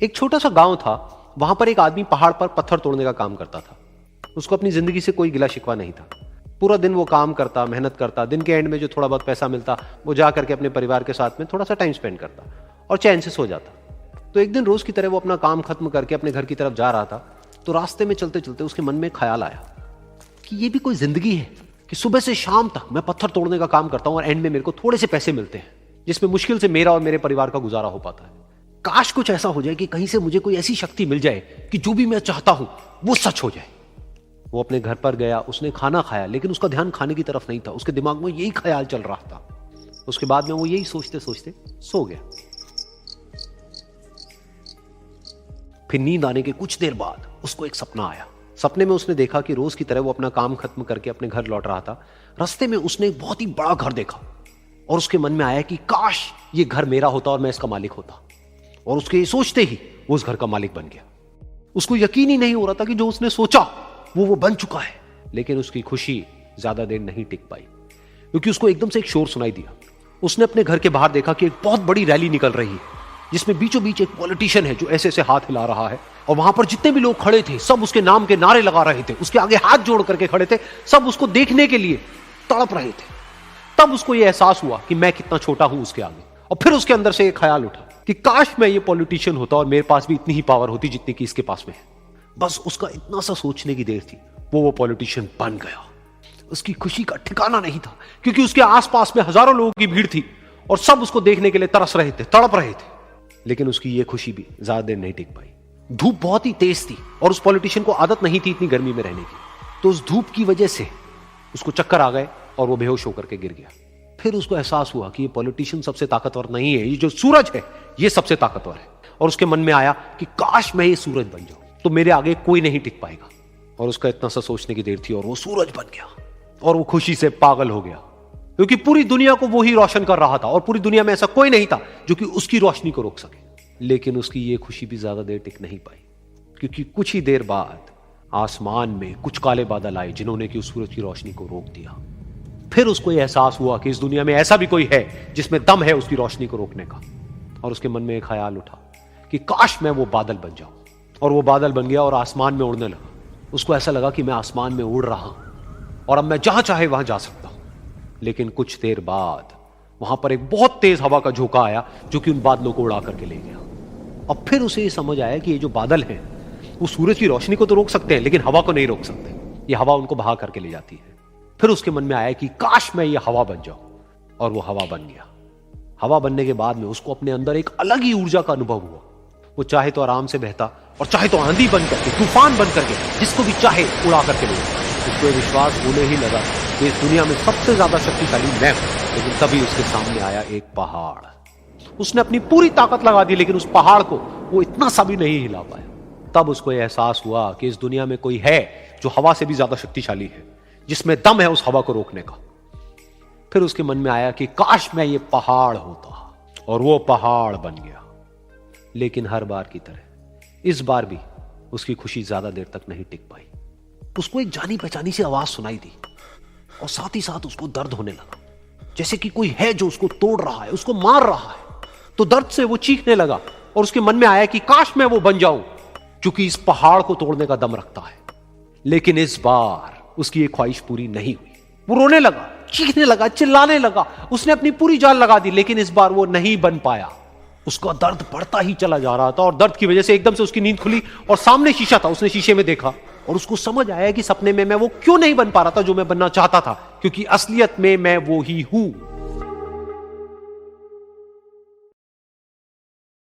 एक छोटा सा गांव था, वहां पर एक आदमी पहाड़ पर पत्थर तोड़ने का काम करता था। उसको अपनी जिंदगी से कोई गिला शिकवा नहीं था। पूरा दिन वो काम करता, मेहनत करता, दिन के एंड में जो थोड़ा बहुत पैसा मिलता वो जा करके अपने परिवार के साथ में थोड़ा सा टाइम स्पेंड करता और चैन से सो जाता। तो एक दिन रोज की तरह वो अपना काम खत्म करके अपने घर की तरफ जा रहा था, तो रास्ते में चलते चलते उसके मन में ख्याल आया कि ये भी कोई जिंदगी है कि सुबह से शाम तक मैं पत्थर तोड़ने का काम करता हूं और एंड में मेरे को थोड़े से पैसे मिलते हैं, जिसमें मुश्किल से मेरा और मेरे परिवार का गुजारा हो पाता है। काश कुछ ऐसा हो जाए कि कहीं से मुझे कोई ऐसी शक्ति मिल जाए कि जो भी मैं चाहता हूं वो सच हो जाए। वो अपने घर पर गया, उसने खाना खाया, लेकिन उसका ध्यान खाने की तरफ नहीं था। उसके दिमाग में यही ख्याल चल रहा था। उसके बाद में वो यही सोचते सोचते सो गया। फिर नींद आने के कुछ देर बाद उसको एक सपना आया। सपने में उसने देखा कि रोज की तरह वो अपना काम खत्म करके अपने घर लौट रहा था। रास्ते में उसने एक बहुत ही बड़ा घर देखा और उसके मन में आया कि काश ये घर मेरा होता और मैं इसका मालिक होता। और उसके सोचते ही वो उस घर का मालिक बन गया। उसको यकीन ही नहीं हो रहा था कि जो उसने सोचा वो बन चुका है। लेकिन उसकी खुशी ज्यादा देर नहीं टिक पाई, क्योंकि उसको एकदम से एक शोर सुनाई दिया। उसने अपने घर के बाहर देखा कि एक बहुत बड़ी रैली निकल रही है, जिसमें बीचों बीच एक पॉलिटिशियन है जो ऐसे ऐसे हाथ हिला रहा है। और वहां पर जितने भी लोग खड़े थे सब उसके नाम के नारे लगा रहे थे, उसके आगे हाथ जोड़ करके खड़े थे, सब उसको देखने के लिए तड़प रहे थे। तब उसको यह एहसास हुआ कि मैं कितना छोटा हूं उसके आगे। और फिर उसके अंदर से एक ख्याल उठा कि काश मैं ये पॉलिटिशियन होता और मेरे पास भी इतनी ही पावर होती जितनी कि इसके पास में है। बस उसका इतना सा सोचने की देर थी, वो पॉलिटिशियन बन गया। उसकी खुशी का ठिकाना नहीं था, क्योंकि उसके आसपास में हजारों लोगों की भीड़ थी और सब उसको देखने के लिए तरस रहे थे, तड़प रहे थे। लेकिन उसकी ये खुशी भी ज्यादा देर नहीं टिक पाई। धूप बहुत ही तेज थी और उस पॉलिटिशियन को आदत नहीं थी इतनी गर्मी में रहने की। तो उस धूप की वजह से उसको चक्कर आ गए और वो बेहोश होकर के गिर गया। फिर उसको एहसास हुआ कि ये पॉलिटिशियन सबसे ताकतवर नहीं है, ये जो सूरज है ये सबसे ताकतवर है। और उसके मन में आया कि काश मैं ये सूरज बन जाऊं तो मेरे आगे कोई नहीं टिक पाएगा। और उसका इतना सा सोचने की देर थी और वो सूरज बन गया। और वो खुशी से पागल हो गया, क्योंकि पूरी दुनिया को वो ही रोशन कर रहा था और पूरी दुनिया में ऐसा कोई नहीं था जो कि उसकी रोशनी को रोक सके। लेकिन उसकी ये खुशी भी ज्यादा देर टिक नहीं पाई, क्योंकि कुछ ही देर बाद आसमान में कुछ काले बादल आए जिन्होंने कि उस सूरज की रोशनी को रोक दिया। फिर उसको यह एहसास हुआ कि इस दुनिया में ऐसा भी कोई है जिसमें दम है उसकी रोशनी को रोकने का। और उसके मन में एक ख्याल उठा कि काश मैं वो बादल बन जाऊं। और वो बादल बन गया और आसमान में उड़ने लगा। उसको ऐसा लगा कि मैं आसमान में उड़ रहा हूं और अब मैं जहां चाहे वहां जा सकता हूं। लेकिन कुछ देर बाद वहां पर एक बहुत तेज हवा का झोंका आया जो कि उन बादलों को उड़ा करके ले गया। और फिर उसे ये समझ आया कि ये जो बादल हैं वो सूरज की रोशनी को तो रोक सकते हैं, लेकिन हवा को नहीं रोक सकते। ये हवा उनको बहा करके ले जाती है। फिर उसके मन में आया कि काश मैं ये हवा बन जाऊं। और वो हवा बन गया। हवा बनने के बाद में उसको अपने अंदर एक अलग ही ऊर्जा का अनुभव हुआ। वो चाहे तो आराम से बहता और चाहे तो आंधी बन करके, तूफान बन करके, जिसको भी चाहे उड़ा करके ले जाता। उसको ये विश्वास होने ही लगा कि इस दुनिया में सबसे ज्यादा शक्तिशाली मैं हूं। लेकिन तभी उसके सामने आया एक पहाड़। उसने अपनी पूरी ताकत लगा दी, लेकिन उस पहाड़ को वो इतना सा भी नहीं हिला पाया। तब उसको यह एहसास हुआ कि इस दुनिया में कोई है जो हवा से भी ज्यादा शक्तिशाली है, जिसमें दम है उस हवा को रोकने का। फिर उसके मन में आया कि काश मैं ये पहाड़ होता। और वो पहाड़ बन गया। लेकिन हर बार की तरह इस बार भी उसकी खुशी ज्यादा देर तक नहीं टिक पाई। उसको एक जानी पहचानी सी आवाज सुनाई दी और साथ ही साथ उसको दर्द होने लगा, जैसे कि कोई है जो उसको तोड़ रहा है, उसको मार रहा है। तो दर्द से वो चीखने लगा और उसके मन में आया कि काश मैं वो बन जाऊं क्योंकि इस पहाड़ को तोड़ने का दम रखता है। लेकिन इस बार उसकी ये ख्वाहिश पूरी नहीं हुई। वो रोने लगा, चीखने लगा, चिल्लाने लगा। उसने अपनी पूरी जान लगा दी, लेकिन इस बार वो नहीं बन पाया। उसका दर्द बढ़ता ही चला जा रहा था और दर्द की वजह से एकदम से उसकी नींद खुली और सामने शीशा था। उसने शीशे में देखा और उसको समझ आया कि सपने में मैं वो क्यों नहीं बन पा रहा था जो मैं बनना चाहता था, क्योंकि असलियत में मैं वो ही हूं।